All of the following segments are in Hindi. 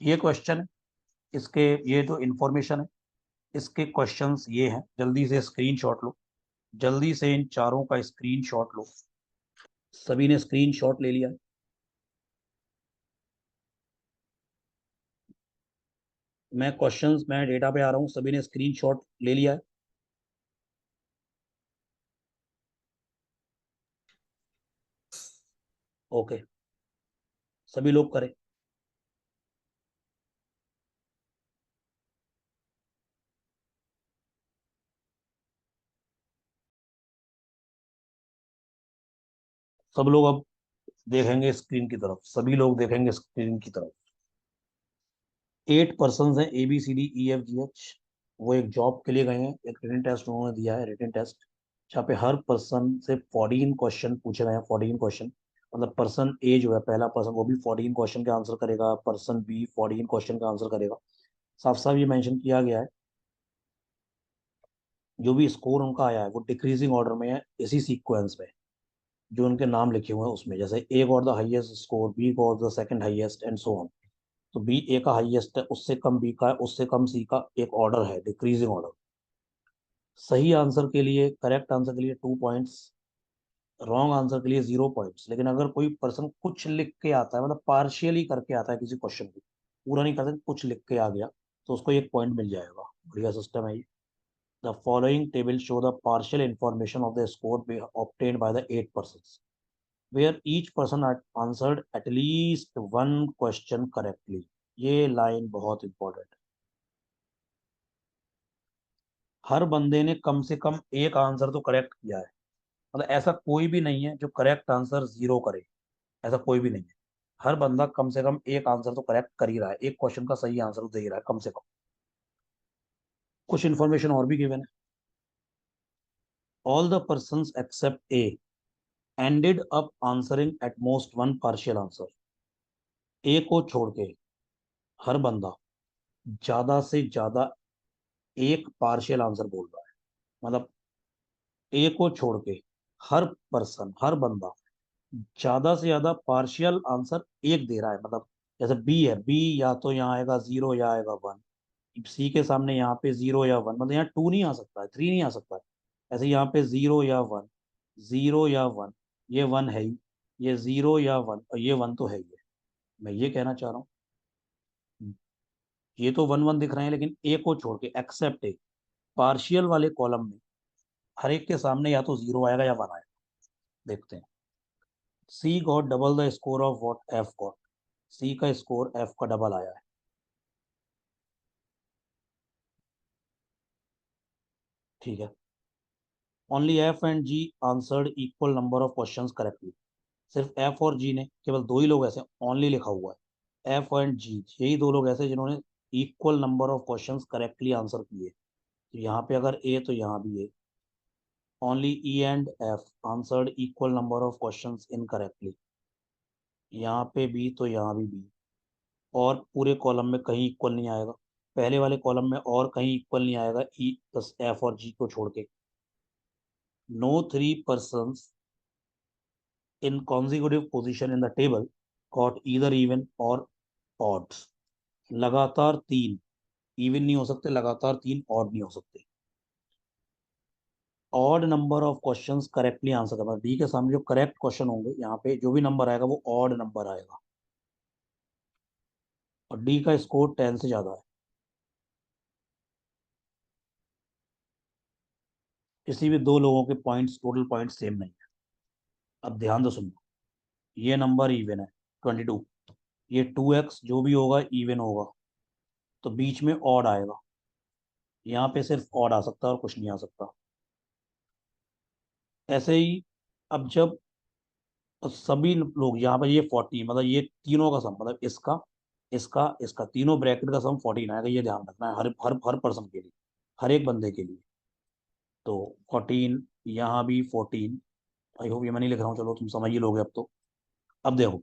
ये क्वेश्चन है, इसके ये जो इंफॉर्मेशन है, इसके क्वेश्चंस ये हैं। जल्दी से स्क्रीनशॉट लो, जल्दी से इन चारों का स्क्रीनशॉट लो। सभी ने स्क्रीनशॉट ले लिया? मैं डेटा पे आ रहा हूँ, सभी ने स्क्रीनशॉट ले लिया है? ओके, सभी लोग करें। सब लोग अब देखेंगे स्क्रीन की तरफ, सभी लोग देखेंगे स्क्रीन की तरफ। 8 पर्सन हैं, ABCDEFGH। वो एक जॉब के लिए गए हैं, एक रिटन टेस्ट उन्होंने दिया है, रिटन टेस्ट, जहाँ पे हर पर्सन से 14 क्वेश्चन पूछे गए हैं। 14 क्वेश्चन, मतलब पर्सन ए जो है, पहला पर्सन, वो भी 14 क्वेश्चन का आंसर करेगा, पर्सन बी 14 क्वेश्चन का आंसर करेगा। साफ साफ ये मेंशन किया गया है, जो भी स्कोर उनका आया है वो डिक्रीजिंग ऑर्डर में है, इसी सीक्वेंस में जो उनके नाम लिखे हुए हैं उसमें, जैसे A got the highest score, B got the second highest, and so on. तो बी ए का हाईएस्ट है, उससे कम बी का है, उससे कम सी का, एक ऑर्डर है, डिक्रीजिंग ऑर्डर। सही आंसर के लिए, करेक्ट आंसर के लिए 2 पॉइंट्स, रॉन्ग आंसर के लिए 0 पॉइंट्स। लेकिन अगर कोई पर्सन कुछ लिख के आता है, मतलब पार्शियली करके आता है किसी क्वेश्चन को, पूरा नहीं करता, कुछ लिख के आ गया, तो उसको 1 पॉइंट मिल जाएगा। बढ़िया सिस्टम है ये। The following table show the partial information of the score obtained by the 8 persons, where each person had answered at least one question correctly। ये लाइन बहुत इंपॉर्टेंट है। हर बंदे ने कम से कम एक आंसर तो करेक्ट किया है, मतलब ऐसा कोई भी नहीं है जो करेक्ट आंसर 0 करे, ऐसा कोई भी नहीं है। हर बंदा कम से कम एक आंसर तो करेक्ट कर ही रहा है, एक क्वेश्चन का सही आंसर तो दे ही रहा है कम से कम। कुछ इन्फॉर्मेशन और भी गिवन है। All the person except A ended up answering at most one partial answer. A को छोड़ के हर बंदा ज्यादा से ज्यादा एक पार्शियल आंसर बोल रहा है, मतलब ए को छोड़ के हर पर्सन, हर बंदा ज्यादा से ज्यादा पार्शियल आंसर एक दे रहा है। मतलब जैसे बी है, बी या तो यहाँ आएगा 0 या आएगा 1। सी के सामने यहाँ पे 0 या 1, मतलब यहाँ 2 नहीं आ सकता है, 3 नहीं आ सकता है। ऐसे यहाँ पे 0 या 1, 0 या 1, ये 1 है ही, ये 0 या 1 और ये 1 तो है ही है। मैं ये कहना चाह रहा हूँ, ये तो 1 1 दिख रहे हैं, लेकिन ए को छोड़ के एक्सेप्ट ए, पार्शियल वाले कॉलम में हर एक के सामने या तो 0 आएगा या 1 आएगा। देखते हैं। C got double the score of what F got. C का स्कोर एफ का डबल आया है। ठीक है। Only F and G answered equal number of questions correctly. सिर्फ एफ और जी ने, केवल दो ही लोग ऐसे, ओनली लिखा हुआ है, एफ एंड जी, यही दो लोग ऐसे जिन्होंने equal number of questions correctly answer किए। तो यहाँ पे अगर ए तो यहाँ भी A. Only E and F answered equal number of questions incorrectly. यहाँ पे बी तो यहाँ भी बी। और पूरे कॉलम में कहीं इक्वल नहीं आएगा, पहले वाले कॉलम में और कहीं इक्वल नहीं आएगा, ई प्लस एफ और जी को छोड़ के। No three person in consecutive position in the table got either even or odds। लगातार तीन इवन नहीं हो सकते, लगातार तीन ऑड नहीं हो सकते। Odd number of questions correctly answer करना, डी के सामने जो करेक्ट क्वेश्चन होंगे, यहाँ पे जो भी नंबर आएगा वो ऑड नंबर आएगा, और डी का स्कोर 10 से ज्यादा है। किसी भी दो लोगों के पॉइंट्स, टोटल पॉइंट सेम नहीं है। अब ध्यान से सुनो, ये नंबर इवन है 22, ये 2x जो भी होगा इवन होगा, तो बीच में ऑड आएगा। यहाँ पे सिर्फ ऑड आ सकता है और कुछ नहीं आ सकता। ऐसे ही अब जब सभी लोग यहाँ पर, ये 40, मतलब ये तीनों का सम, मतलब इसका, इसका, इसका, तीनों ब्रैकेट का सम 14 आएगा, ये ध्यान रखना है हर हर हर पर्सन के लिए, हर एक बंदे के लिए। तो 14, यहाँ भी 14। आई होप ये मैं नहीं लिख रहा हूँ, चलो तुम समझ ही लोगे अब तो। अब देखो,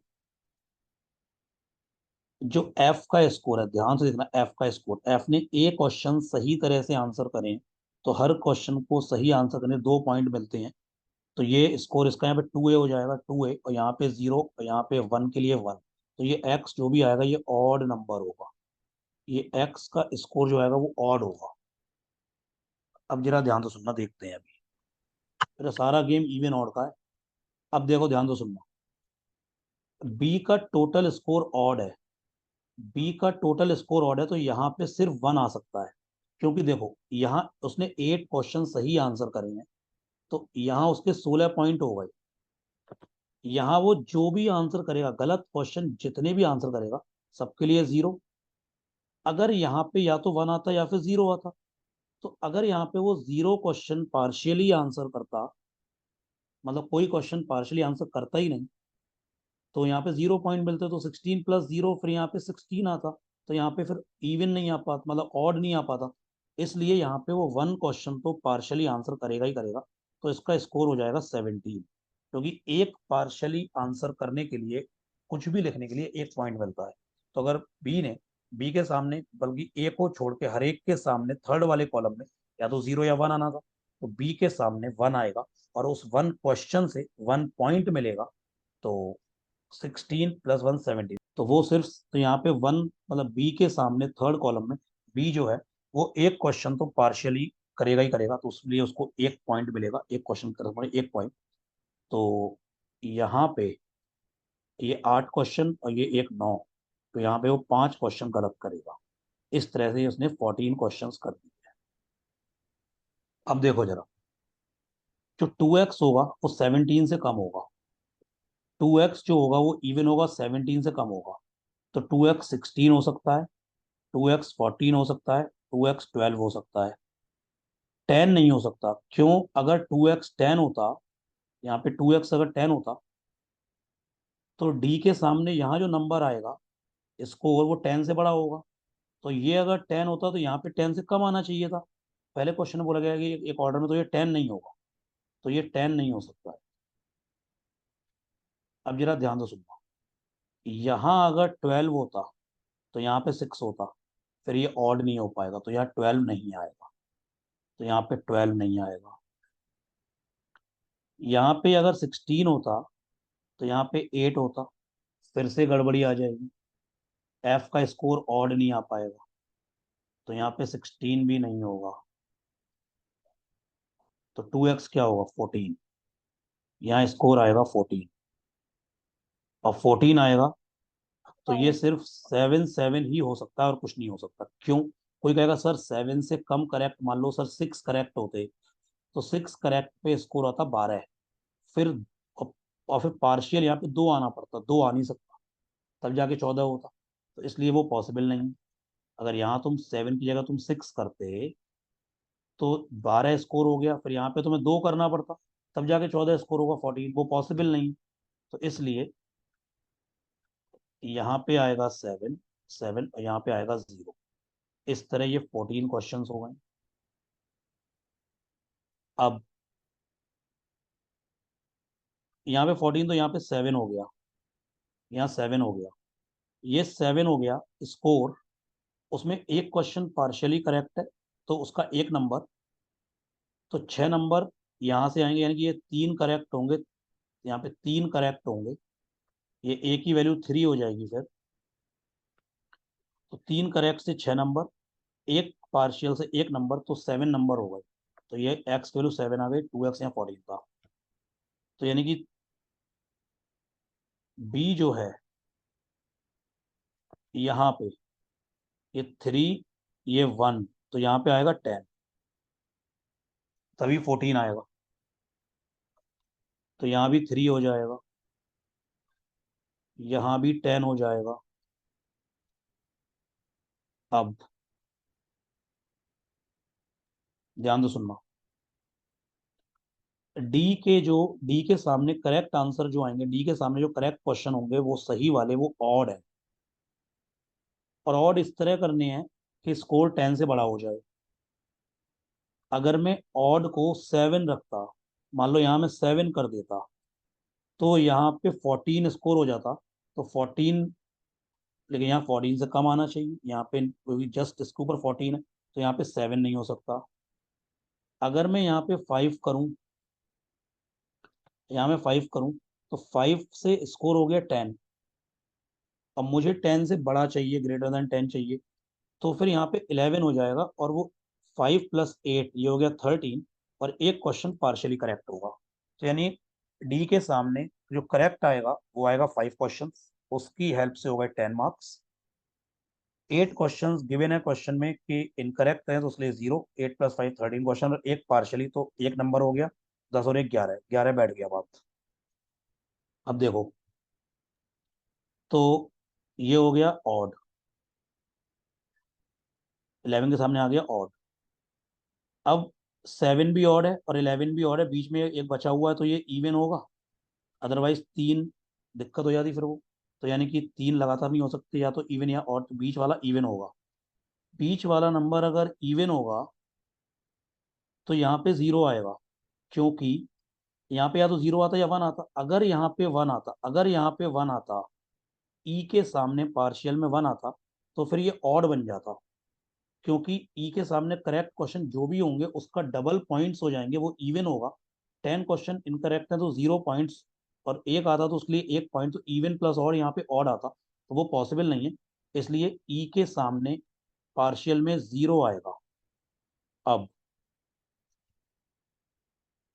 जो एफ का स्कोर है, ध्यान से देखना, एफ का स्कोर, एफ ने ए क्वेश्चन सही तरह से आंसर करें तो हर क्वेश्चन को सही आंसर करने 2 पॉइंट मिलते हैं। तो ये स्कोर इसका यहाँ पे 2A हो जाएगा, 2A, और यहाँ पे 0 और यहाँ पे 1 के लिए 1। तो ये x जो भी आएगा ये ऑड नंबर होगा, ये x का स्कोर जो आएगा वो ऑड होगा। अब जरा ध्यान से सुनना, देखते हैं अभी। मेरा सारा गेम इवन ऑड का है। अब देखो ध्यान से सुनना, बी का टोटल स्कोर ऑड है, बी का टोटल स्कोर ऑड है, तो यहाँ पे सिर्फ वन आ सकता है। क्योंकि देखो यहाँ उसने 8 क्वेश्चन सही आंसर करे हैं, तो यहाँ उसके 16 पॉइंट हो गए। यहाँ वो जो भी आंसर करेगा, गलत क्वेश्चन जितने भी आंसर करेगा, सबके लिए जीरो। अगर यहाँ पे या तो वन आता या फिर जीरो आता, तो अगर यहाँ पे वो जीरो क्वेश्चन पार्शियली आंसर करता, मतलब कोई क्वेश्चन पार्शियली आंसर करता ही नहीं, तो यहाँ पे 0 पॉइंट मिलते, तो 16 + 0, फिर यहाँ पे 16 आता। तो यहाँ पे फिर इवन नहीं आ पाता, मतलब ऑड नहीं आ पाता। इसलिए यहाँ पे वो वन क्वेश्चन तो पार्शियली आंसर करेगा ही करेगा। तो इसका स्कोर हो जाएगा 17, क्योंकि एक पार्शियली आंसर करने के लिए, कुछ भी लिखने के लिए 1 पॉइंट मिलता है। तो अगर बी के सामने, बल्कि ए को छोड़ के हर एक के सामने थर्ड वाले कॉलम में या तो जीरो या वन आना था, तो बी के सामने वन आएगा और उस वन क्वेश्चन से 1 पॉइंट मिलेगा। तो 16 + 1 17, तो वो सिर्फ, तो यहाँ पे वन, मतलब बी के सामने थर्ड कॉलम में बी जो है वो एक क्वेश्चन तो पार्शियली करेगा ही करेगा, तो उसलिए उसको 1 पॉइंट मिलेगा, एक क्वेश्चन कर 1 पॉइंट। तो यहाँ पे ये 8 क्वेश्चन और ये एक 9, तो यहाँ पे वो 5 क्वेश्चन गलत करेगा। इस तरह से उसने 14 क्वेश्चन कर दिए। अब देखो जरा, जो 2x होगा वो 17 से कम होगा, 2x जो होगा वो इवन होगा, 17 से कम होगा। तो 2x 16 हो सकता है, 2x 14 हो सकता है, 2x 12 हो सकता है, 10 नहीं हो सकता। क्यों? अगर 2x 10 होता, यहाँ पे 2x अगर 10 होता, तो डी के सामने यहाँ जो नंबर आएगा इसको, और वो 10 से बड़ा होगा। तो ये अगर 10 होता तो यहाँ पे 10 से कम आना चाहिए था। पहले क्वेश्चन में बोला गया कि एक ऑर्डर में, तो ये 10 नहीं होगा, तो ये 10 नहीं हो सकता है। अब जरा ध्यान से सुनना, यहाँ अगर 12 होता तो यहाँ पे 6 होता, फिर ये ऑड नहीं हो पाएगा, तो यहाँ 12 नहीं आएगा, तो यहाँ पे 12 नहीं आएगा। यहाँ पे अगर 16 होता तो यहाँ पे 8 होता, फिर से गड़बड़ी आ जाएगी, एफ का स्कोर ऑड नहीं आ पाएगा, तो यहाँ पे 16 भी नहीं होगा। तो 2x क्या होगा? 14, यहाँ स्कोर आएगा 14, और 14 आएगा तो ये सिर्फ 7 ही हो सकता है और कुछ नहीं हो सकता। क्यों? कोई कहेगा सर 7 से कम करेक्ट, मान लो सर 6 करेक्ट होते, तो 6 करेक्ट पे स्कोर आता 12, फिर और फिर पार्शियल यहाँ पे 2 आना पड़ता, 2 आ नहीं सकता, तब जाके 14 होता। तो इसलिए वो पॉसिबल नहीं है। अगर यहाँ तुम 7 की जगह तुम 6 करते तो 12 स्कोर हो गया, फिर यहाँ पे तुम्हें 2 करना पड़ता, तब जाके 14 स्कोर होगा, 14, वो पॉसिबल नहीं। तो इसलिए यहाँ पे आएगा 7, 7, और यहाँ पे आएगा 0। इस तरह ये 14 क्वेश्चन हो गए। अब यहाँ पे 14, तो यहाँ पे 7 हो गया, यहाँ 7 हो गया, ये 7 हो गया स्कोर। उसमें एक क्वेश्चन पार्शियली करेक्ट है, तो उसका 1 नंबर, तो 6 नंबर यहाँ से आएंगे, यानी कि ये 3 करेक्ट होंगे, यहाँ पे 3 करेक्ट होंगे, ये ए की वैल्यू 3 हो जाएगी फिर। तो 3 करेक्ट से 6 नंबर, एक पार्शियल से 1 नंबर, तो 7 नंबर हो गए। तो ये एक्स की वैल्यू 7 आ गई, 2x या 14 का। तो यानी कि बी जो है यहाँ पे, ये 3, ये 1, तो यहाँ पे आएगा 10, तभी 14 आएगा। तो यहाँ भी 3 हो जाएगा, यहाँ भी 10 हो जाएगा। अब ध्यान से सुनना, डी के सामने करेक्ट आंसर जो आएंगे, डी के सामने जो करेक्ट क्वेश्चन होंगे वो सही वाले, वो ऑड है। और ऑड इस तरह करने हैं कि स्कोर 10 से बड़ा हो जाए। अगर मैं ऑड को 7 रखता, मान लो यहाँ मैं 7 कर देता, तो यहाँ पे 14 स्कोर हो जाता। तो 14, लेकिन यहाँ 14 से कम आना चाहिए, यहाँ पे क्योंकि जस्ट इसके ऊपर 14 है, तो यहाँ पे 7 नहीं हो सकता। अगर मैं यहाँ पे 5 करूँ, यहाँ मैं 5 करूँ, तो 5 से स्कोर हो गया 10, अब मुझे 10 से बड़ा चाहिए, ग्रेटर देन 10 चाहिए, तो फिर यहाँ पे 11 हो जाएगा, और वो 5 + 8 ये हो गया 13, और एक क्वेश्चन पार्शियली करेक्ट होगा। तो यानी डी के सामने जो करेक्ट आएगा वो आएगा 5 क्वेश्चन, उसकी हेल्प से होगा 10 मार्क्स। 8 क्वेश्चन गिवन है क्वेश्चन में कि इनकरेक्ट है, तो उसलिए 0। 8 + 5 13 क्वेश्चन, और एक पार्शियली, तो एक नंबर हो गया। 10 और 1 11, 11 बैठ गया बात। अब देखो, तो ये हो गया ऑड, 11 के सामने आ गया ऑड। अब 7 भी ऑड है और 11 भी ऑड है, बीच में एक बचा हुआ है, तो ये इवन होगा। अदरवाइज 3 दिक्कत हो जाती फिर वो। तो यानी कि 3 लगातार नहीं हो सकते, या तो इवन या ऑड, तो बीच वाला इवन होगा। बीच वाला नंबर अगर इवन होगा तो यहाँ पे 0 आएगा, क्योंकि यहाँ पे या तो 0 आता या 1 आता। अगर यहाँ पे 1 आता, अगर यहाँ पे 1 आता, ई के सामने पार्शियल में 1 आता, तो फिर ये ऑड बन जाता, क्योंकि ई के सामने करेक्ट क्वेश्चन जो भी होंगे उसका डबल पॉइंट्स हो जाएंगे, वो इवन होगा। 10 क्वेश्चन इनकरेक्ट है तो 0 पॉइंट्स, और एक आता तो उसके लिए 1 पॉइंट, तो इवन प्लस और यहाँ पे ऑड आता, तो वो पॉसिबल नहीं है। इसलिए ई के सामने पार्शियल में 0 आएगा। अब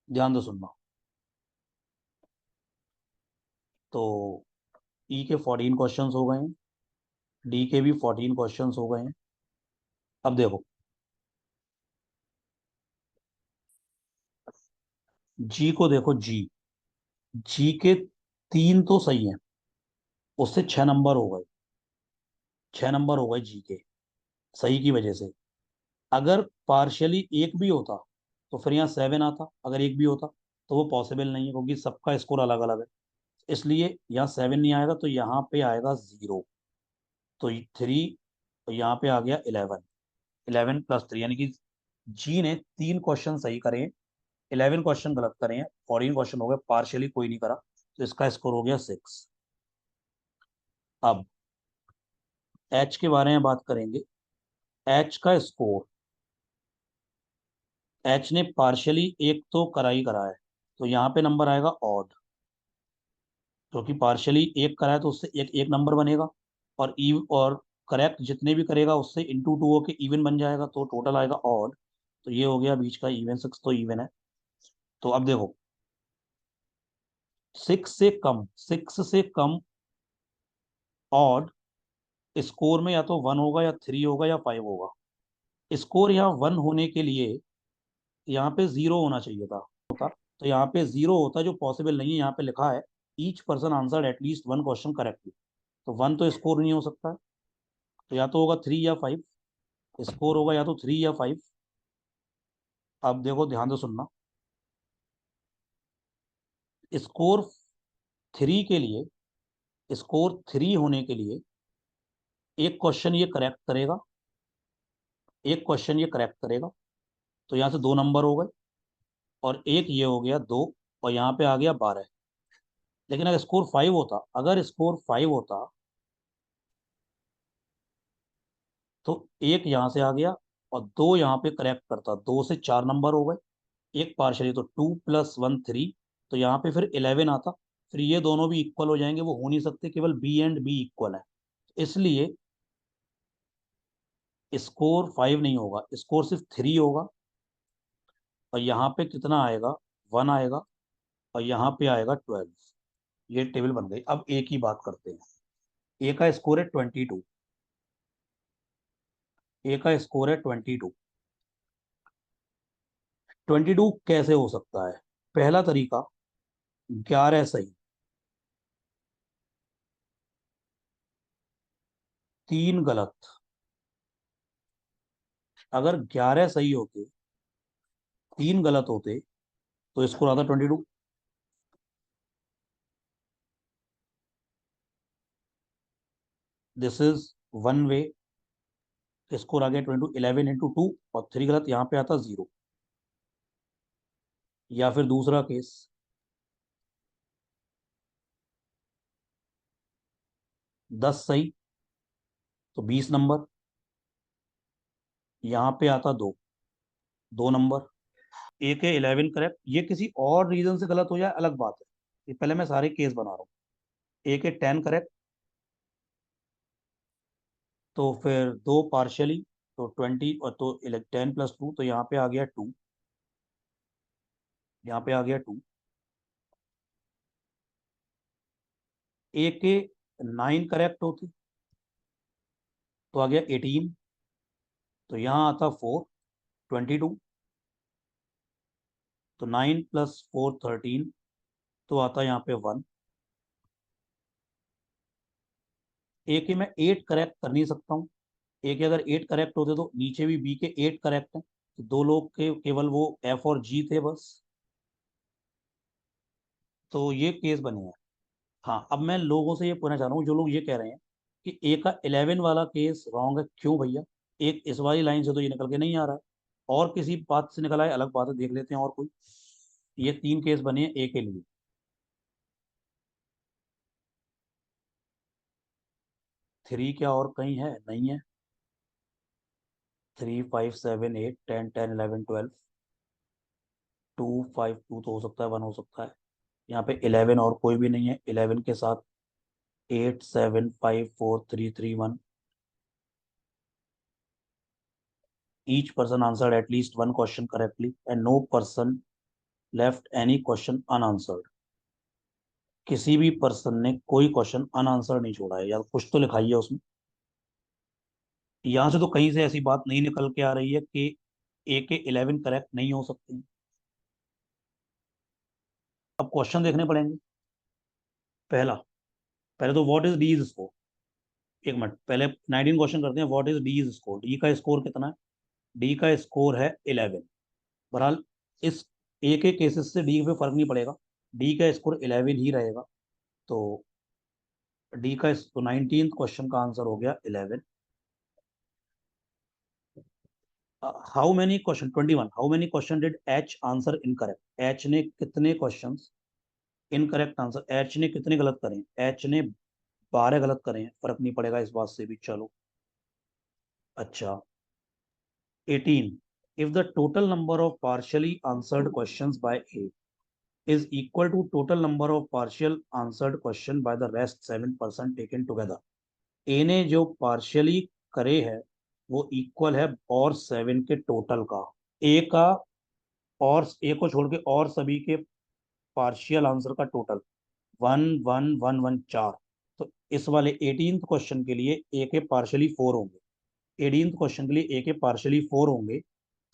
ध्यान दो, सुनना। तो ई के 14 क्वेश्चन हो गए हैं, डी के भी 14 क्वेश्चन हो गए हैं। अब देखो, जी को देखो, जी जी के 3 तो सही हैं, उससे 6 नंबर हो गए। 6 नंबर हो गए जी के, सही की वजह से। अगर पार्शियली एक भी होता तो फिर यहाँ 7 आता, अगर एक भी होता, तो वो पॉसिबल नहीं है, क्योंकि सबका स्कोर अलग अलग है। इसलिए यहाँ 7 नहीं आएगा, तो यहाँ पे आएगा 0। तो 3, तो यहाँ पे आ गया 11। 11 + 3, यानी कि जी ने 3 क्वेश्चन सही करे हैं, 11 क्वेश्चन गलत करे हैं, 14 क्वेश्चन हो गए, पार्शियली कोई नहीं करा, तो इसका स्कोर हो गया 6। अब एच के बारे में बात करेंगे। एच का स्कोर, एच ने पार्शियली एक तो करा ही करा है, तो यहाँ पे नंबर आएगा ऑड, क्योंकि पार्शियली एक करा है तो उससे एक एक नंबर बनेगा, और और करेक्ट जितने भी करेगा उससे इंटू टू होके इवन बन जाएगा, तो टोटल आएगा ऑड। तो ये हो गया बीच का इवन, 6 तो इवन है। तो अब देखो, 6 से कम ऑड स्कोर में या तो 1 होगा, या 3 होगा, या 5 होगा। स्कोर यहाँ 1 होने के लिए यहाँ पे 0 होना चाहिए था, तो यहाँ पे 0 होता, जो पॉसिबल नहीं है। यहाँ पे लिखा है each person answered at least 1 question correctly, तो 1 तो स्कोर नहीं हो सकता है, तो या तो होगा 3 या 5। स्कोर होगा या तो 3 या 5। अब देखो, ध्यान से सुनना। स्कोर 3 के लिए, स्कोर 3 होने के लिए एक क्वेश्चन ये करेक्ट करेगा, एक क्वेश्चन ये करेक्ट करेगा, तो यहाँ से 2 नंबर हो गए, और एक ये हो गया 2, और यहाँ पे आ गया 12। लेकिन अगर स्कोर 5 होता, अगर स्कोर 5 होता, तो एक यहाँ से आ गया, और 2 यहाँ पे करेक्ट करता, 2 से 4 नंबर हो गए, एक पार्शली, तो 2 + 1 3, तो यहाँ पे फिर 11 आता। फिर ये दोनों भी इक्वल हो जाएंगे, वो हो नहीं सकते, केवल बी एंड बी इक्वल है, इसलिए स्कोर 5 नहीं होगा, स्कोर सिर्फ 3 होगा। और यहाँ पे कितना आएगा, 1 आएगा, और यहाँ पे आएगा 12। ये टेबल बन गई। अब ए की बात करते हैं। ए का स्कोर है 22। ए का स्कोर है 22। 22 कैसे हो सकता है? पहला तरीका, 11 सही, 3 गलत। अगर 11 सही होते, 3 गलत होते, तो स्कोर आता 22। This is one way, score आ गया 22, 11 × 2, और 3 गलत, यहाँ पे आता 0। या फिर दूसरा केस, 10 सही, तो 20 नंबर, यहाँ पे आता 2, 2 नंबर। ए के 11 करेक्ट, ये किसी और रीजन से गलत हो जाए अलग बात है, ये पहले मैं सारे केस बना रहा हूँ। ए के 10 करेक्ट, तो फिर दो पार्शियली, तो 20 और तो 10 + 2, तो यहाँ पे आ गया 2, यहाँ पे आ गया 2। ए के 9 करेक्ट होते तो आ गया 18, तो यहाँ आता 4, 22, तो 9 + 4 13, तो आता यहाँ पे 1। ए के मैं 8 करेक्ट कर नहीं सकता हूँ। ए के अगर 8 करेक्ट होते तो नीचे भी बी के 8 करेक्ट हैं, तो दो लोग के केवल वो एफ और जी थे बस। तो ये केस बने हैं। हाँ, अब मैं लोगों से ये पूछना चाह रहा हूँ, जो लोग ये कह रहे हैं कि ए का 11 वाला केस रॉन्ग है, क्यों भैया? एक इस वाली लाइन से तो ये निकल के नहीं आ रहा है, और किसी बात से निकला है, अलग बात है, देख लेते हैं और कोई। ये 3 केस बने हैं ए के लिए। 3 क्या और कहीं है? नहीं है। 3 5 7 8 10 10 11 12, 2 5 2 तो हो सकता है, 1 हो सकता है। यहाँ पे 11 और कोई भी नहीं है। 11 के साथ 8 7 5 4 3 3 1। Each person answered at least one question correctly and no person left any question unanswered. किसी भी पर्सन ने कोई क्वेश्चन अनआंसर नहीं छोड़ा है, या कुछ तो लिखाई है उसमें। यहां से तो कहीं से ऐसी बात नहीं निकल के आ रही है कि ए के 11 करेक्ट नहीं हो सकते। अब क्वेश्चन देखने पड़ेंगे। पहला, पहले तो व्हाट इज डी स्कोर। एक मिनट, पहले 19 क्वेश्चन करते हैं। What is D score? D का स्कोर कितना है? डी का स्कोर है 11। बहरहाल इस ए के केसेस से डी पे फर्क नहीं पड़ेगा, डी का स्कोर 11 ही रहेगा। तो डी का, तो 19 क्वेश्चन का आंसर हो गया 11। How many question? 21। How many question did H answer incorrect? H ने कितने क्वेश्चंस इनकरेक्ट आंसर, एच ने कितने गलत करे? एच ने 12 गलत करे हैं, फर्क नहीं पड़ेगा इस बात से भी, चलो। अच्छा, 18। If the total number of partially answered questions bye A is equal to total number of partial answered question by the rest 7% taken together, ए ने जो पार्शियली करे है वो इक्वल है और 7 के टोटल का। ए का, और ए को छोड़ के और सभी के पार्शियल आंसर का टोटल 1 1 1 1 4। तो इस वाले 18th क्वेश्चन के लिए ए के पार्शियली 4 होंगे। 18th क्वेश्चन के लिए ए के पार्शियली 4 होंगे,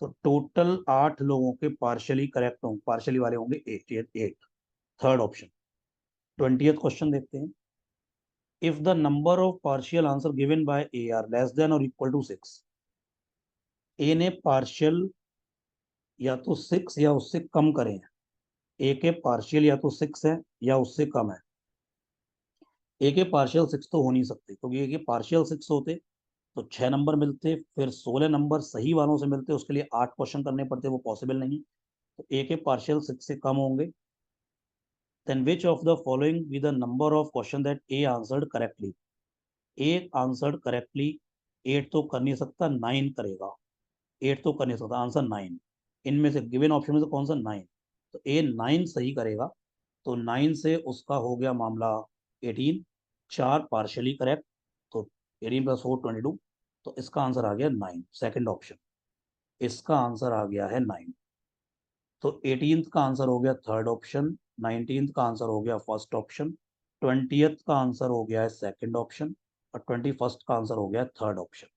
तो टोटल 8 लोगों के पार्शियली करेक्ट होंगे, पार्शियली वाले होंगे 8 8। Third option. 20th क्वेश्चन देखते हैं। If the number of partial answer given by A R less than और इक्वल टू 6, ए ने पार्शियल या तो 6 या उससे कम करे हैं। ए के पार्शियल या तो 6 है या उससे कम है। ए के पार्शियल 6 तो हो नहीं सकते, क्योंकि ए के पार्शियल 6 होते तो 6 नंबर मिलते, फिर 16 नंबर सही वालों से मिलते, उसके लिए 8 क्वेश्चन करने पड़ते, वो पॉसिबल नहीं है। तो ए के पार्शियल 6 से कम होंगे। Then which of the following with the number of question that a answered correctly? A answered correctly 8 तो कर नहीं सकता, 9 करेगा। 8 तो कर नहीं सकता, आंसर 9। इनमें से गिवन ऑप्शन में से कौन सा 9? तो ए 9 सही करेगा। तो 9 से उसका हो गया मामला 18, 4 पार्शली करेक्ट, तो 18 + 4 22। तो इसका आंसर आ गया 9, सेकंड ऑप्शन। इसका आंसर आ गया है 9। तो 18th का आंसर हो गया थर्ड ऑप्शन, 19th का आंसर हो गया फर्स्ट ऑप्शन, 20th का आंसर हो गया है सेकंड ऑप्शन, और 21st का आंसर हो गया थर्ड ऑप्शन।